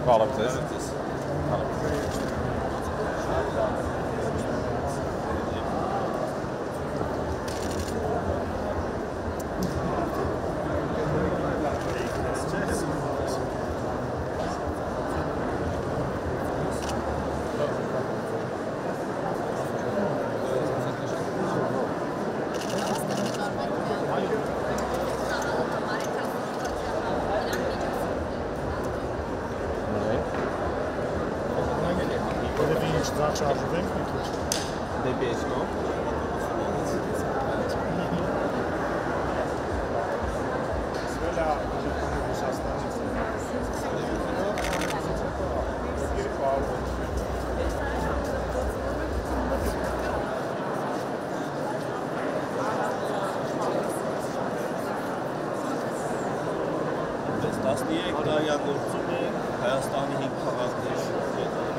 Kalabdız. Շարժվենք մի քիչ դեպի այս կողմ Սվելա Ռուսաստանից Այս 13 տարիագործում է Հայաստանի 5 քաղաքներ 60 հոգի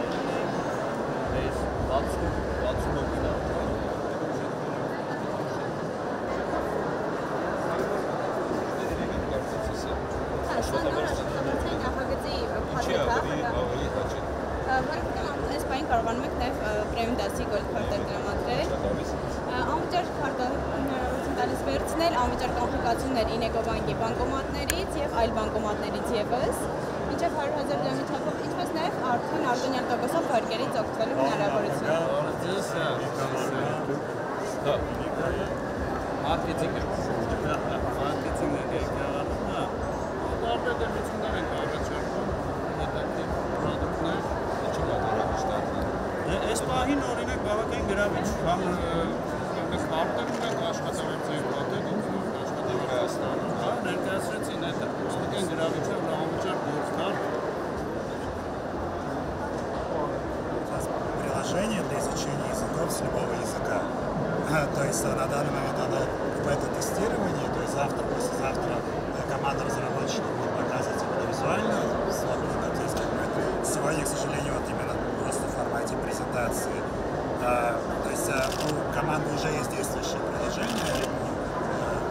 Այս բային կարողանում եք նաև պրեմիդացի գոլդքարտեր տրամադրել, անվճար հնարավորություն տալիս վերցնել, անվճար կանխիկացումներ Ինեգո բանկի բանկոմատներից և այլ բանկոմատներից ևս, մինչև 100,000 դրամի չափով, ինչպես նաև արդեն արտոնյալ տոկոսով վարկերից օգտվելու հնարավորություն։ Այս պահին օրինակ բավական գրավիչ կամ կարտեր ունենք աշխատավարձի պատեր ներկայացրեցին այդ բավական գրավիչ է անվճար գործարք приложение для изучения языков с любого языка. То есть на данный момент оно в это тестирование, то есть завтра, послезавтра команда разработчиков будет показывать именно визуально, сегодня, к сожалению, вот именно просто в формате презентации. То есть у команды уже есть действующее приложение,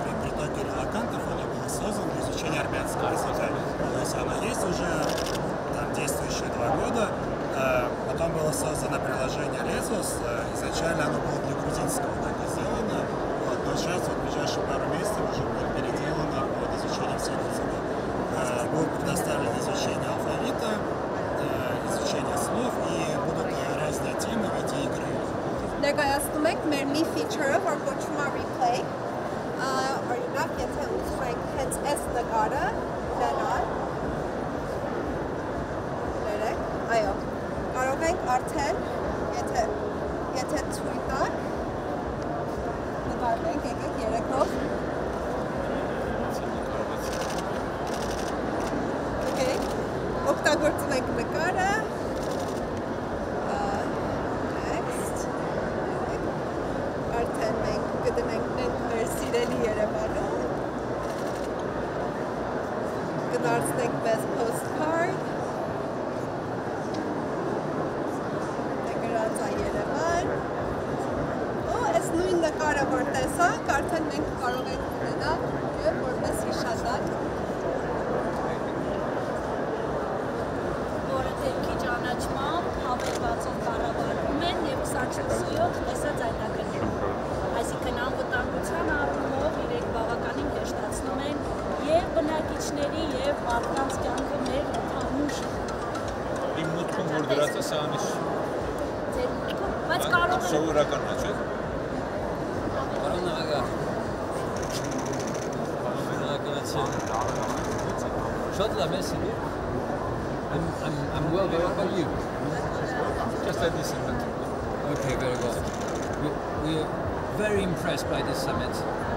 при притоке релокантов оно было создано для изучения армянского языка. То есть оно есть уже там действующее 2 года. Потом было создано приложение Lesos, изначально оно было для грузинского так и сделано, вот, но сейчас вот, в ближайшие пару месяцев уже будет переделано под изучение всех языков. Будет предоставлено изучение алфавита, изучение слов и будут разные темы в эти игры. Ներկայացնում ենք մեր մի feature-ը, որ կոչվում է replay, օրինակ, եթե ուզում ենք հենց այս նկարը ունենալ, այո, կարող ենք արդեն, եթե թույլ տակ, նկարվենք, եկեք երեքով, օգտագործում ենք նկարը, արդեն մենք կդնենք մեր սիրելի Երևանում, կդարձնենք մեզ postcard, գրած է Երևան, ու այս նույն նկարը որ տեսանք, արդեն մենք կարող ենք ունենալ և որպես հիշատակ, որը դեպքի ճանաչմամբ հավելվածով կառավարվում են և 24/7 տեսած այդակներում։ Այսինքն անվտանգության առումով իրենք բավականին հեշտացնում են և բնակիչների և մարդկանց կյանքը մեր ընդհանուր Իմ մուտքում որ դրած է սրանից բայց կարող է սովորականն է, չէ՞։ Շատ լավ ես ինի I'm well, how about you? Just like this inventory. Okay, very well. We are very impressed by this summit.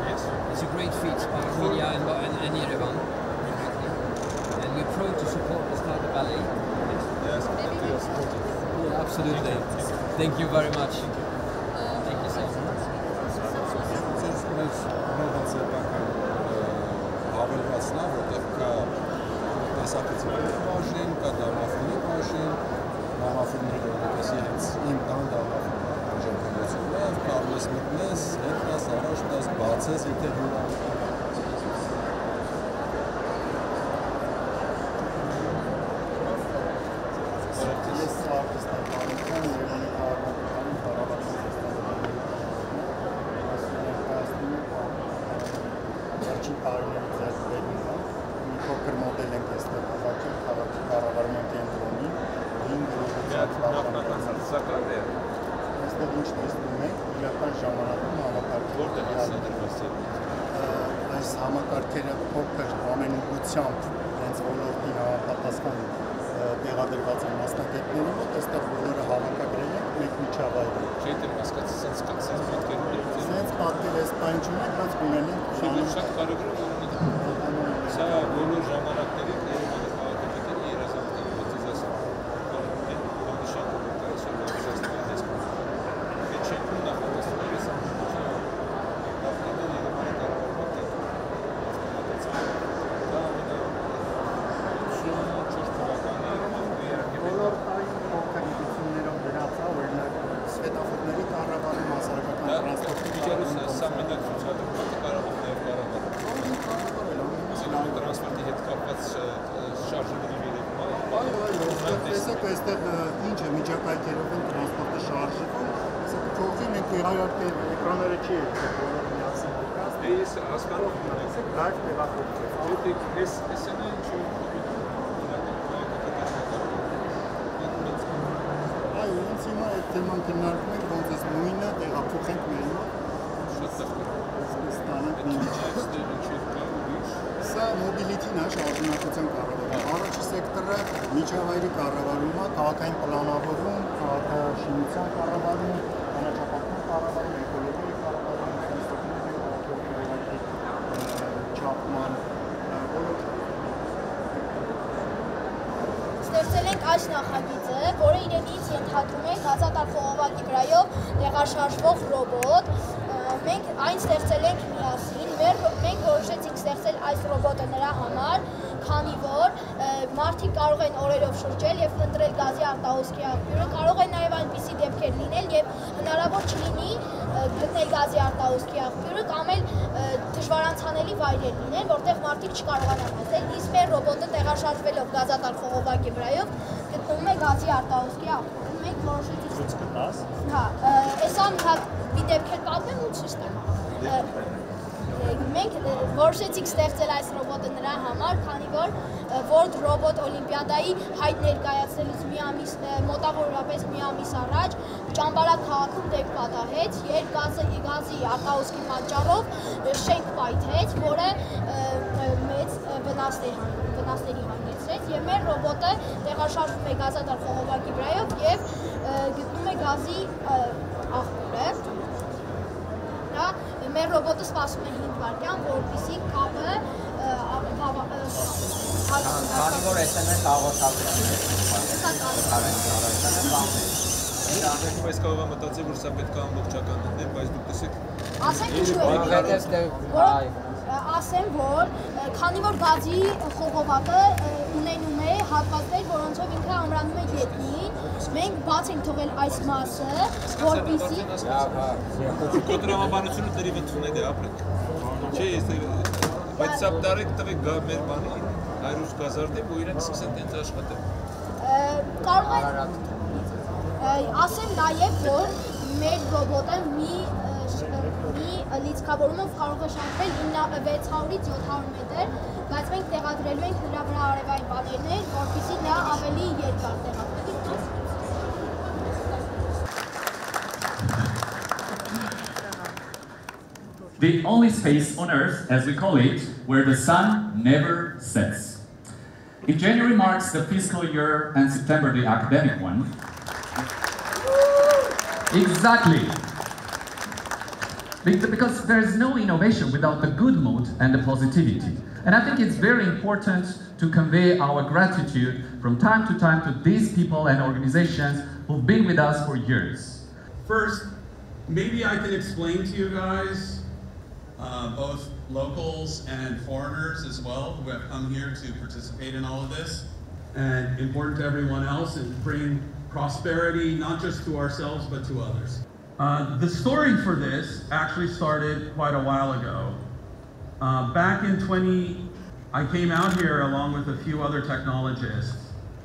Yes. It's a great feat by Media and Yerevan. And we're proud to support the Startup Ballet. Yes, maybe we support it. Yeah, absolutely. Thank you very much. Thank you so much. Հավելվածնա, որտեղ կա տեսակցների բաժին, կա դարմաֆոնի բաժին, դարմաֆոնները որպես իրենց իմ տան դարմաֆոններ, կարող ես մտնես, հետնաս, առաջ տաս, բացես, եթե նախնական հարցական է։ Այստեղ ինչ տեսնում եք, իրական ժամանակում համակարգ Որտեղ է սա դրված է։ այս համակարգերը փոքր ամենուղությամբ հենց ոլորտին համապատասխան տեղադրված են մասնագետների մոտ, այստեղ բոլորը հավաքագրել են մեկ միջավայրում։ Չէ, դեռ հասկացած sense պատկերներ են։ Sense պատկեր էս բան չունենք, բայց ունենք շատ կարևոր է։ Սա բոլոր ժամանակների Երևանի քաղաքապետերի երազանքն է, ոնց ասեմ։ Բանը շատ ինտերեսանտ է, ես չեմ նախատեսում ես այստեղ ինչ է միջակայքերով են տրանսպորտը շարժվում, սա փոխի մենք իհարկե էկրանները չի եկել բոլորը միասին եկած։ Ես հասկանում եմ, լայվ տեղափոխվեց։ Որտեղ էս էսենա ինչ Այո, ինձ հիմա այդ թեման քննարկում ենք, ոնց էս նույնը տեղափոխենք մեր մոտ։ շատ լավ ստանանք մի Սա մոբիլիթին է, շարժունակության կառավարում։ Առաջի սեկտորը միջավայրի կառավարումը, քաղաքային պլանավորում, քաղաքաշինության կառավարում, անաչափահան կառավարում, էկոլոգիայի կառավարում, չափման Ստեղծել ենք այս նախագիծը, որը իրենից ենթադրում է հազատար խողովակի վրայով տեղաշարժվող ռոբոտ։ Մենք այն ստեղծել ենք միասին, մենք որոշեցինք ստեղծել այս ռոբոտը նրա համար, քանի որ մարդիկ կարող են օրերով շրջել եւ ընտրել գազի արտահոսքի աղբյուրը, կարող են նաեւ այնպիսի դեպքեր լինել եւ հնարավոր չլինի գտնել գազի արտահոսքի աղբյուրը կամ էլ դժվարանցանելի վայրեր լինեն, որտեղ մարդիկ չկարողանան հասնել, իսկ մեր ռոբոտը տեղաշարժվելով գազատար խողովակի վրայով գտնվում է գազի արտահոսքի աղբյուրում։ Մենք որոշեցինք Հա, այսա մի դեպքեր պատմեմ ու ցույց տամ։ Մենք որոշեցինք ստեղծել այս ռոբոտը նրա համար, քանի որ World Robot Օլիմպիադայի հայտ ներկայացնելուց մոտավորապես մի ամիս առաջ Ճամբարակ քաղաքում դեպք պատահեց, երբ գազի արտահոսքի պատճառով շենք պայթեց, որը մեծ վնասների հանգեցրեց եւ մեր ռոբոտը տեղաշարժվում է գազատար խողովակի վրայով եւ գտնում է գազի աղբյուրը։ Մեր ռոբոտը սպասում է 5 վայրկյան, որպեսզի կապը Քանի որ SMS հաղորդակցություն Բայց կարող է մտածել, որ սա պետք է ամբողջական լինի, բայց դուք տեսեք Ասենք ինչու է ասեմ, որ քանի որ գազի խողովակը ունենում է հատվածներ, որոնցով ինքը ամրանում է գետնին, մենք բաց ենք թողել այս մասը, որպեսզի Կոտրամաբանությունը դրիվ ընդունել է ապրեք։ Չէ, բայց սա տարեք տվեք մեր բանի հայրուց գազարդի, որ իրենք սկսեն տենց աշխատել։ Կարող է ասեմ նաև, որ մեր ռոբոտը մի լիցքավորումով կարող է շարժվել 600-ից 700 մետր, բայց մենք տեղադրելու ենք նրա վրա արևային պանելներ, որպեսզի նա ավելի երկար տեղադրվի։ The only space on Earth, as we call it, where the sun never sets. If January marks the fiscal year and September the academic one, exactly. Because there is no innovation without the good mood and the positivity. And I think it's very important to convey our gratitude from time to time to these people and organizations who've been with us for years. First, maybe I can explain to you guys, both locals and foreigners as well, who have come here to participate in all of this, and important to everyone else, and bring prosperity not just to ourselves but to others. The story for this actually started quite a while ago. Back in I came out here along with a few other technologists